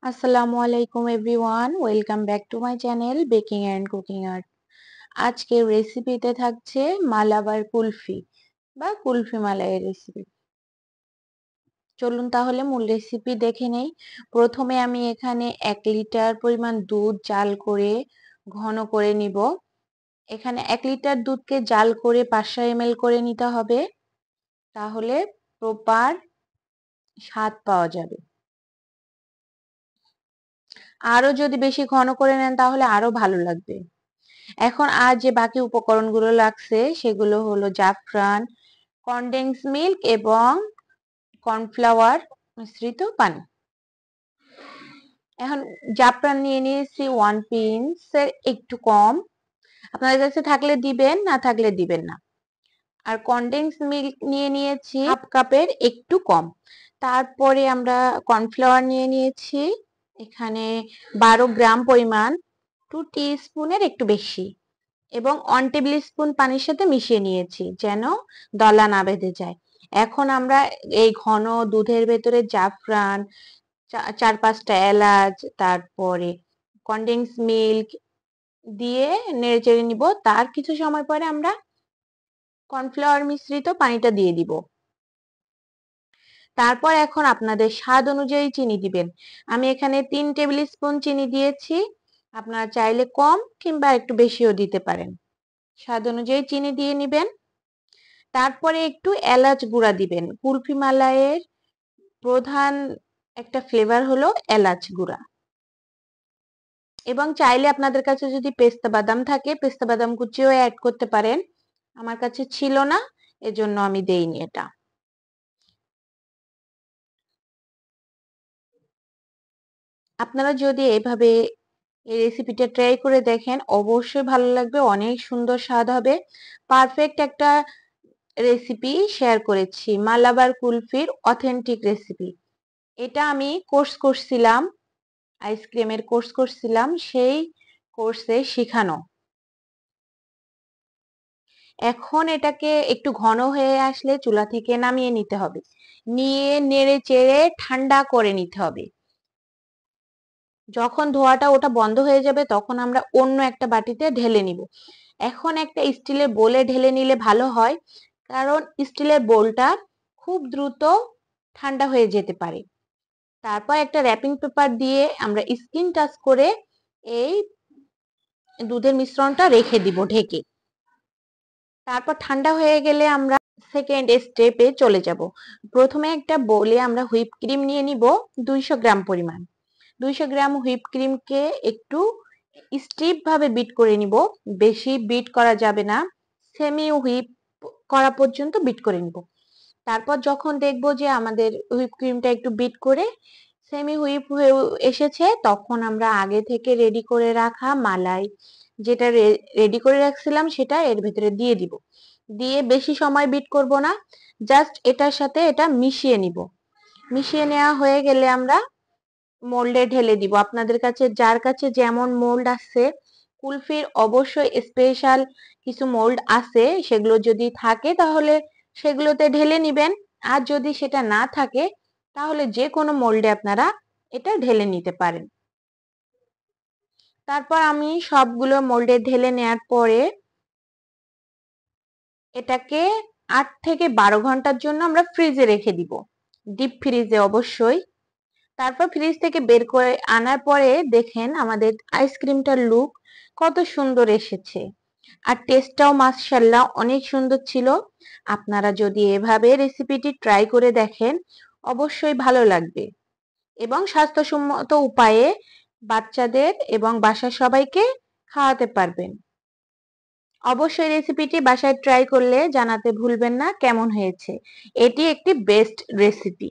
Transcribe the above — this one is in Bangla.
আসসালামু আলাইকুম everyone, welcome back to my channel baking and cooking art. আজকের রেসিপিতে থাকছে মালাবার কুলফি বা কুলফি মালাইয়ের রেসিপি। চলুন তাহলে মূল রেসিপি দেখে নেই। প্রথমে আমি এখানে 1 লিটার পরিমাণ দুধ জাল করে ঘন করে নিব। এখানে 1 লিটার দুধকে জাল করে 500 ml করে নিতে হবে, তাহলে প্রপার স্বাদ পাওয়া যাবে। আরো যদি বেশি ঘন করে নেন তাহলে আরো ভালো লাগবে। এখন আর যে বাকি উপকরণগুলো লাগছে সেগুলো হলো জাফরান, কনডেন্স মিল্ক এবং কর্নফ্লাওয়ার মিশ্রিত পানি। এখন জাফরান নিয়ে নিয়েছি 1 পিঞ্চের একটু কম, আপনাদের কাছে থাকলে দিবেন, না থাকলে দিবেন না। আর কনডেন্স মিল্ক নিয়ে নিয়েছি হাফ কাপের একটু কম। তারপরে আমরা কর্নফ্লাওয়ার নিয়ে নিয়েছি এখানে 12 গ্রাম পরিমাণ, 2 টিস্পুনের একটু বেশি, এবং 1 টেবিল স্পুন পানির সাথে মিশিয়ে নিয়েছি যেন দলা না বেঁধে যায়। এখন আমরা এই ঘন দুধের ভেতরে জাফরান, 4-5টা এলাচ, তারপরে কনডেন্স মিল্ক দিয়ে নেড়েচেড়ে নিব। তার কিছু সময় পরে আমরা কর্নফ্লাওয়ার মিশ্রিত পানিটা দিয়ে দিব। তারপর এখন আপনাদের স্বাদ অনুযায়ী চিনি দিবেন। আমি এখানে 3 টেবিল স্পুন চিনি দিয়েছি, আপনারা চাইলে কম কিংবা একটু বেশিও দিতে পারেন। স্বাদ অনুযায়ী চিনি দিয়ে নিবেন। তারপরে একটু এলাচ গুঁড়া দিবেন। কুলফি মালাইয়ের প্রধান একটা ফ্লেভার হলো এলাচ গুঁড়া। এবং চাইলে আপনাদের কাছে যদি পেস্তা বাদাম থাকে, পেস্তা বাদাম কুচিও অ্যাড করতে পারেন। আমার কাছে ছিল না, এজন্য আমি দেইনি এটা। আপনারা যদি এভাবে এই রেসিপিটা ট্রাই করে দেখেন অবশ্যই ভালো লাগবে, অনেক সুন্দর স্বাদ হবে। পারফেক্ট একটা রেসিপি শেয়ার করেছি, মালাবার কুলফির অথেন্টিক রেসিপি। এটা আমি কোর্স করছিলাম, আইসক্রিমের কোর্স করছিলাম, সেই কোর্সে শিখানো। এখন এটাকে একটু ঘন হয়ে আসলে চুলা থেকে নামিয়ে নিতে হবে, নিয়ে নেড়ে চেড়ে ঠান্ডা করে নিতে হবে। যখন ধোয়াটা ওটা বন্ধ হয়ে যাবে তখন আমরা অন্য একটা বাটিতে ঢেলে নিব। এখন একটা স্টিলের বোলে ঢেলে নিলে ভালো হয়, কারণ স্টিলের বোলটা খুব দ্রুত ঠান্ডা হয়ে যেতে পারে। তারপর একটা র্যাপিং পেপার দিয়ে আমরা স্কিন টাচ করে এই দুধের মিশ্রণটা রেখে দিব ঢেকে। তারপর ঠান্ডা হয়ে গেলে আমরা সেকেন্ড স্টেপে চলে যাব। প্রথমে একটা বোলে আমরা হুইপ ক্রিম নিয়ে নিব 200 গ্রাম পরিমাণ। 200 গ্রাম হুইপ ক্রিমকে একটু স্টিফ ভাবে বিট করে নিব, বেশি বিট করা যাবে না, সেমি হুইপ করা পর্যন্ত বিট করে নিব। তারপর যখন দেখব যে আমাদের হুইপ ক্রিমটা একটু বিট করে সেমি হুইপ হয়ে এসেছে, তখন আমরা আগে থেকে রেডি করে রাখা মালাই, যেটা রেডি করে রাখছিলাম, সেটা এর ভিতরে দিয়ে দিব। দিয়ে বেশি সময় বিট করব না, জাস্ট এটার সাথে এটা মিশিয়ে নিব। মিশিয়ে নেওয়া হয়ে গেলে আমরা মোল্ডে ঢেলে দিব। আপনাদের কাছে যার কাছে যেমন মোল্ড আছে, কুলফির অবশ্যই স্পেশাল কিছু মোল্ড আছে, সেগুলো যদি থাকে তাহলে সেগুলোতে ঢেলে নিবেন। আর যদি সেটা না থাকে তাহলে যে কোনো মোল্ডে আপনারা এটা ঢেলে নিতে পারেন। তারপর আমি সবগুলো মোল্ডে ঢেলে নেওয়ার পরে এটাকে 8 থেকে 12 ঘন্টার জন্য আমরা ফ্রিজে রেখে দিব, ডিপ ফ্রিজে অবশ্যই। তারপর ফ্রিজ থেকে বের করে আনার পরে দেখেন আমাদের আইসক্রিমটার লুক কত সুন্দর এসেছে, আর টেস্টটাও মাশাআল্লাহ অনেক সুন্দর ছিল। আপনারা যদি এভাবে রেসিপিটি ট্রাই করে দেখেন অবশ্যই ভালো লাগবে, এবং স্বাস্থ্যসম্মত উপায়ে বাচ্চাদের এবং বাসার সবাইকে খাওয়াতে পারবেন। অবশ্যই রেসিপিটি বাসায় ট্রাই করলে জানাতে ভুলবেন না কেমন হয়েছে। এটি একটি বেস্ট রেসিপি।